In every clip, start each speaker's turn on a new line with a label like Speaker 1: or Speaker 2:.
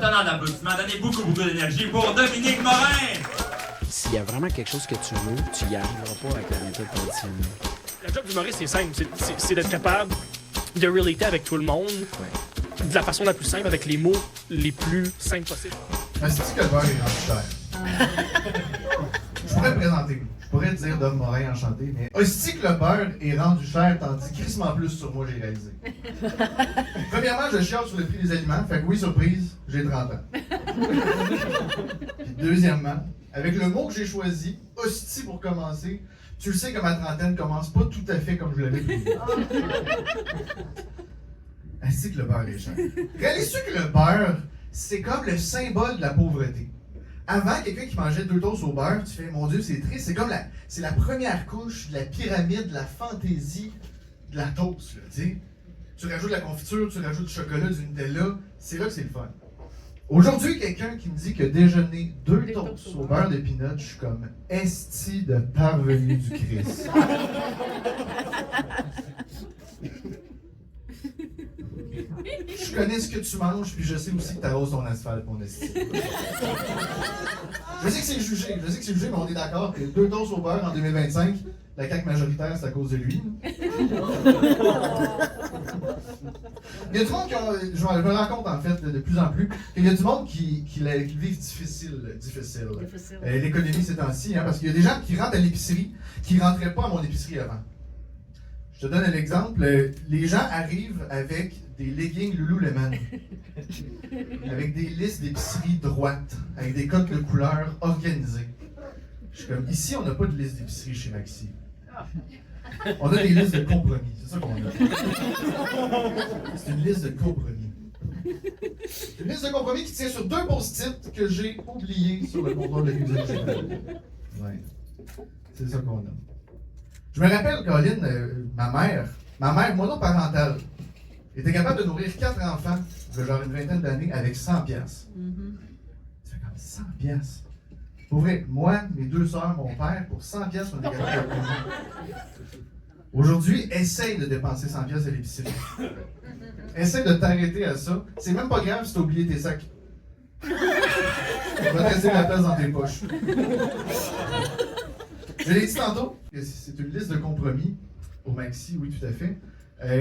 Speaker 1: tonnerre d'applaudissements. Donnez beaucoup d'énergie pour Dominique Morin!
Speaker 2: S'il y a vraiment quelque chose que tu veux, tu y arriveras pas avec la méthode traditionnelle.
Speaker 3: La job d'humoriste, c'est simple. C'est d'être capable de relater avec tout le monde de la façon la plus simple, avec les mots les plus simples possibles.
Speaker 4: Est-ce que le beurre est rendu cher? Je pourrais me présenter. Je pourrais te dire Dom Morin enchanté, mais est-ce que le beurre est rendu cher, t'en dis crissement plus sur moi, j'ai réalisé. Premièrement, je chiale sur le prix des aliments, fait que oui, surprise, j'ai 30 ans. Puis deuxièmement, avec le mot que j'ai choisi, hostie pour commencer, tu le sais que ma trentaine commence pas tout à fait comme je l'avais prévu. Ainsi que le beurre est cher. Réalisez-vous que le beurre, c'est comme le symbole de la pauvreté. Avant, quelqu'un qui mangeait 2 toasts au beurre, tu fais, mon Dieu, c'est triste. C'est la première couche de la pyramide, de la fantaisie de la toast, là, tu sais. Tu rajoutes de la confiture, tu rajoutes du chocolat, du Nutella, c'est là que c'est le fun. Aujourd'hui, quelqu'un qui me dit que déjeuner 2 toasts au beurre de peanut, je suis comme esti de parvenu du Christ. Je connais ce que tu manges, puis je sais aussi que t'arroses ton asphalte, mon esti. Je sais que c'est jugé, mais on est d'accord que 2 toasts au beurre en 2025, la CAQ majoritaire, c'est à cause de lui. Il y a du monde je me rends compte en fait de plus en plus qu'il y a du monde qui vivent difficile. L'économie ces temps-ci, parce qu'il y a des gens qui rentrent à l'épicerie qui ne rentraient pas à mon épicerie avant. Je te donne un exemple. Les gens arrivent avec des leggings Lululemon, avec des listes d'épicerie droites, avec des codes de couleurs organisées. Je suis comme, ici, on n'a pas de liste d'épicerie chez Maxi. On a des listes de compromis, c'est ça qu'on a. C'est une liste de compromis. Une liste de compromis qui tient sur 2 post-it que j'ai oubliés sur le comptoir de la cuisine. Ouais. C'est ça qu'on a. Je me rappelle, Colin, ma mère monoparentale, était capable de nourrir 4 enfants de genre une vingtaine d'années avec 100 piastres. Ça fait comme 100 piastres. Pour vrai, moi, mes 2 sœurs, mon père, pour 100 piastres, on est capable de nourrir. Aujourd'hui, essaye de dépenser 100 piastres à l'épicerie. Essaye de t'arrêter à ça. C'est même pas grave si t'as oublié tes sacs. Tu vas te rester la place dans tes poches. Je l'ai dit tantôt, c'est une liste de compromis au Maxi, oui, tout à fait.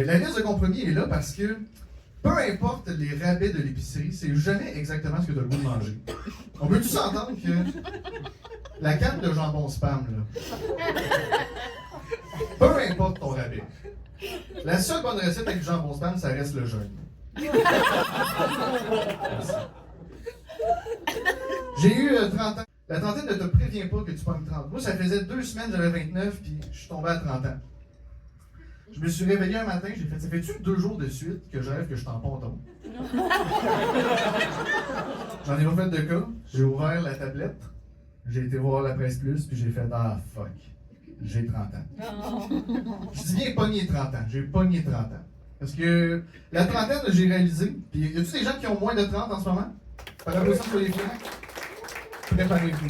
Speaker 4: La liste de compromis est là parce que peu importe les rabais de l'épicerie, c'est jamais exactement ce que tu as le goût de manger. On peut tous entendre que la canne de jambon spam, là, peu importe ton rabais, la seule bonne recette avec du jambon spam, ça reste le jeûne. J'ai eu 30 ans. La trentaine ne te prévient pas que tu pognes 30. Moi, ça faisait 2 semaines, j'avais 29, puis je suis tombé à 30 ans. Je me suis réveillé un matin, j'ai fait, ça fait-tu 2 jours de suite que je rêve que je suis en ponton? J'en ai pas fait de cas. J'ai ouvert la tablette, j'ai été voir la Presse Plus, puis j'ai fait, ah fuck, j'ai 30 ans. Je dis bien pogné 30 ans, j'ai pogné 30 ans. Parce que la trentaine, j'ai réalisé, puis y a-tu des gens qui ont moins de 30 en ce moment? Par la position sur les flancs? Préparez-vous.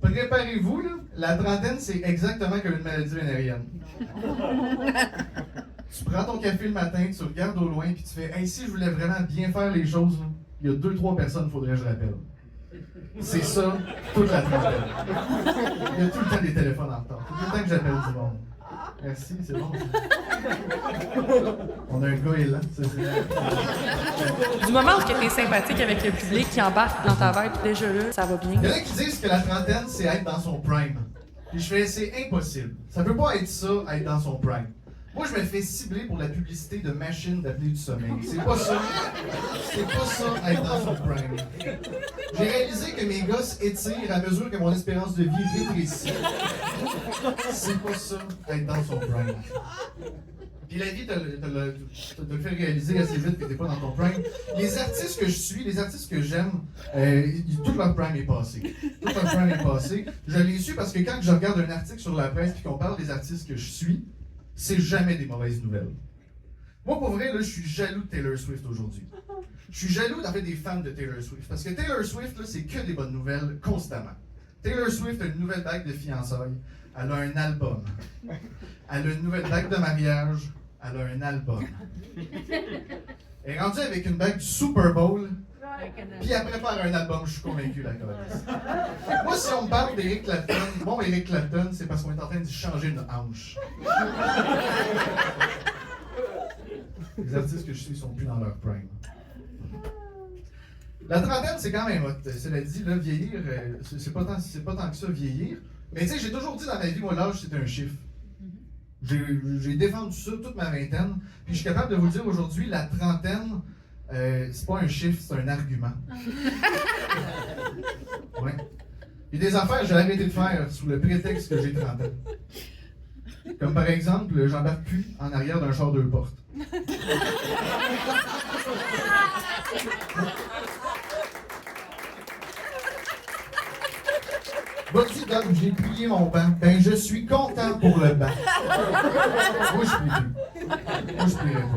Speaker 4: Préparez-vous, là. La trentaine, c'est exactement comme une maladie vénérienne. Tu prends ton café le matin, tu regardes au loin, puis tu fais « Hey, si je voulais vraiment bien faire les choses, là, il y a 2-3 personnes qu'il faudrait que je rappelle. » C'est ça, toute la trentaine. Il y a tout le temps des téléphones en retard. Tout le temps que j'appelle du monde. Merci, c'est bon. On a un gars élan, c'est ça.
Speaker 5: Du moment où tu es sympathique avec le public qui embarque dans ta vibe, déjà là, ça va bien.
Speaker 4: Il y en a qui disent que la trentaine, c'est être dans son prime. Puis je fais, c'est impossible. Ça peut pas être ça, être dans son prime. Moi, je me fais cibler pour la publicité de machines d'apnée du sommeil. C'est pas ça. C'est pas ça, être dans son prime. J'ai réalisé que mes gosses étirent à mesure que mon espérance de vie rétrécit. C'est pas ça, être dans son prime. Puis la vie te le fait réaliser assez vite que t'es pas dans ton prime. Les artistes que je suis, les artistes que j'aime, tout leur prime est passé. Tout leur prime est passé. Je l'ai su parce que quand je regarde un article sur la presse puis qu'on parle des artistes que je suis, c'est jamais des mauvaises nouvelles. Moi, pour vrai, là, je suis jaloux de Taylor Swift aujourd'hui. Je suis jaloux d'en fait des fans de Taylor Swift. Parce que Taylor Swift, là, c'est que des bonnes nouvelles constamment. Taylor Swift a une nouvelle bague de fiançailles. Elle a un album. Elle a une nouvelle bague de mariage. Elle a un album. Elle est rendue avec une bague du Super Bowl. Puis après faire un album, je suis convaincu, la choriste. Moi, si on me parle d'Éric Clapton, bon, Éric Clapton, c'est parce qu'on est en train de changer une hanche. Les artistes que je suis sont plus dans leur prime. La trentaine, c'est quand même hot. Cela dit, là, vieillir, c'est pas tant que ça, vieillir. Mais tu sais, j'ai toujours dit dans ma vie, moi, l'âge, c'est un chiffre. J'ai défendu ça toute ma vingtaine. Puis je suis capable de vous le dire aujourd'hui, la trentaine, c'est pas un chiffre, c'est un argument. Ouais. Il y a des affaires que j'ai arrêté de faire sous le prétexte que j'ai 30 ans. Comme par exemple, j'embarque plus en arrière d'un char deux portes. Vas-y, Doc, j'ai plié mon banc. Ben, je suis content pour le banc. Moi, je plie plus. Moi, je plierai pas.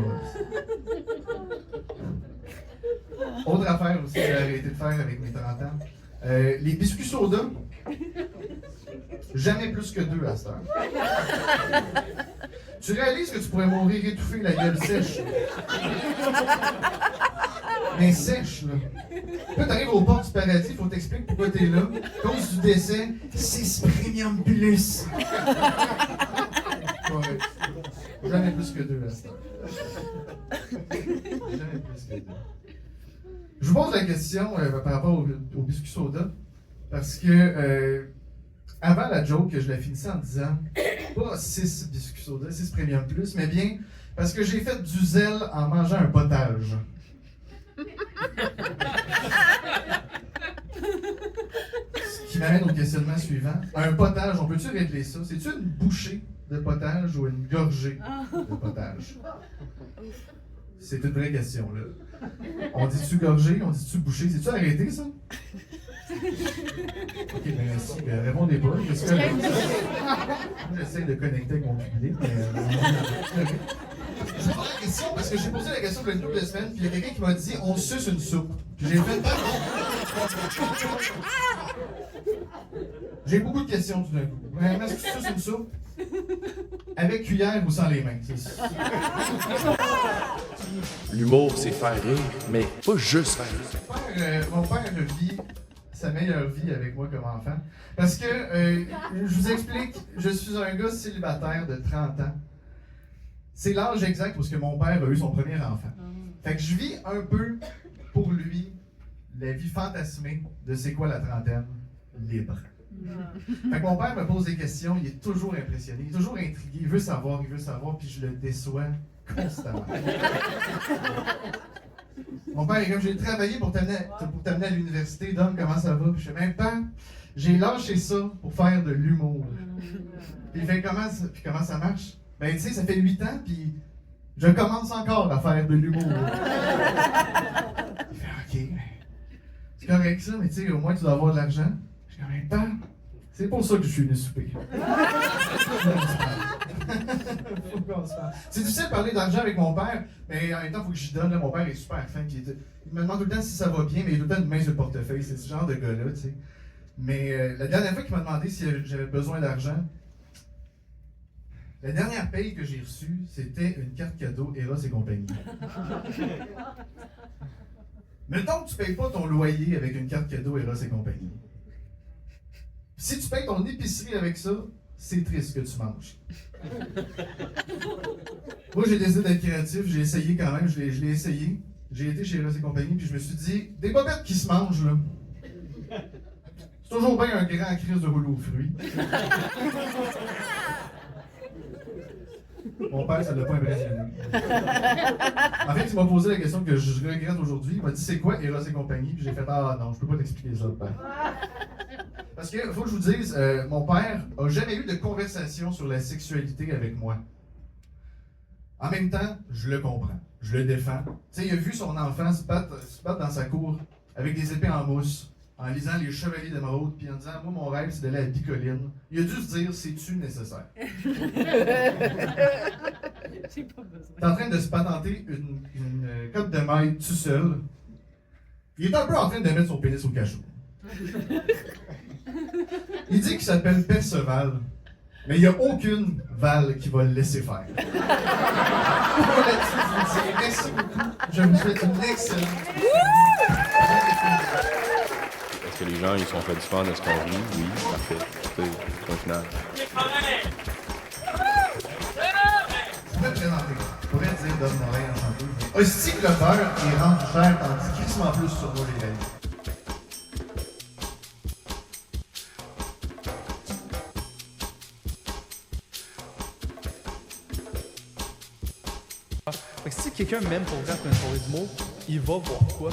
Speaker 4: Autre affaire aussi que j'ai arrêté de faire avec mes 30 ans. Les biscuits soda. Jamais plus que 2 à cette heure. Tu réalises que tu pourrais mourir étouffé, la gueule sèche. Mais sèche, là. Là, t'arrives aux portes du paradis, faut t'expliquer pourquoi t'es là. Cause du décès, 6 premium plus. Ouais. Jamais plus que 2 à cette heure. Jamais plus que 2. Je vous pose la question par rapport au biscuit soda, parce que avant la joke, je la finissais en disant pas 6 biscuits soda, 6 premium plus, mais bien parce que j'ai fait du zèle en mangeant un potage. Ce qui m'amène au questionnement suivant. Un potage, on peut-tu régler ça? C'est-tu une bouchée de potage ou une gorgée de potage? C'est une vraie question, là. On dit-tu gorgée? On dit-tu bouchée? C'est-tu arrêté, ça? Ok, ben merci. Répondez pas. J'essaie de connecter avec mon public, mais... Je vous pose la question parce que j'ai posé la question il y a une couple de semaines, puis il y a quelqu'un qui m'a dit « On suce une soupe ». Puis j'ai fait « J'ai beaucoup de questions tout d'un coup. Est-ce que tu suces une soupe? Avec cuillère ou sans les mains? »
Speaker 6: L'humour, c'est faire rire, mais pas juste faire rire.
Speaker 4: Mon père vit sa meilleure vie avec moi comme enfant. Parce que, je vous explique, je suis un gars célibataire de 30 ans. C'est l'âge exact parce que mon père a eu son premier enfant. Fait que je vis un peu, pour lui, la vie fantasmée de c'est quoi la trentaine, libre. Fait que mon père me pose des questions, il est toujours impressionné, il est toujours intrigué, il veut savoir, puis je le déçois constamment. Mon père est comme, j'ai travaillé pour t'amener à l'université, Dom, comment ça va? Puis je fais, même pas, j'ai lâché ça pour faire de l'humour. Puis il fait, comment ça marche? Ben, tu sais, ça fait 8 ans, puis je commence encore à faire de l'humour. Il fait, OK, c'est correct ça, mais tu sais, au moins tu dois avoir de l'argent. Je dis, en même temps, c'est pour ça que je suis venu souper. Faut qu'on se parle. C'est difficile de parler d'argent avec mon père, mais en même temps, il faut que j'y donne. Là, mon père est super fin. Il me demande tout le temps si ça va bien, mais il a tout le temps une main sur le portefeuille. C'est ce genre de gars-là, tu sais. Mais la dernière fois qu'il m'a demandé si j'avais besoin d'argent, la dernière paye que j'ai reçue, c'était une carte cadeau Eros et compagnie. Mettons que tu ne payes pas ton loyer avec une carte cadeau Eros et compagnie. Si tu payes ton épicerie avec ça, c'est triste ce que tu manges. Moi, j'ai décidé d'être créatif, j'ai essayé quand même, je l'ai essayé. J'ai été chez Eros et compagnie, puis je me suis dit, des bobettes qui se mangent, là. C'est toujours bien un grand crise de rouleau aux fruits. Mon père, ça ne l'a pas impressionné. En fait, il m'a posé la question que je regrette aujourd'hui. Il m'a dit, c'est quoi Eros et compagnie? Puis j'ai fait, ah non, je peux pas t'expliquer ça, père. Parce que, faut que je vous dise, mon père a jamais eu de conversation sur la sexualité avec moi. En même temps, je le comprends. Je le défends. Tu sais, il a vu son enfant se battre dans sa cour avec des épées en mousse, en lisant Les Chevaliers d'Émeraude, puis en disant, moi, mon rêve, c'est d'aller à la Bicoline. Il a dû se dire, c'est-tu nécessaire? T'es en train de se patenter une cote de maille tout seul. Il est un peu en train de mettre son pénis au cachot. Il dit qu'il s'appelle Perceval, mais il n'y a aucune Val qui va le laisser faire. Là-dessus, je vous dis merci beaucoup. Je vous souhaite une excellente...
Speaker 6: que les gens ils sont satisfaits de ce qu'on vit? Oui, parfait. C'est point final.
Speaker 4: Je pourrais te présenter. Je pourrais te dire Dom Morin en chanteuse. Mais aussi que le beurre est rendu cher, tandis crissement plus sur moi les gars.
Speaker 7: Fait que si quelqu'un m'aime pour vrai après une soirée d'humour, il va voir quoi?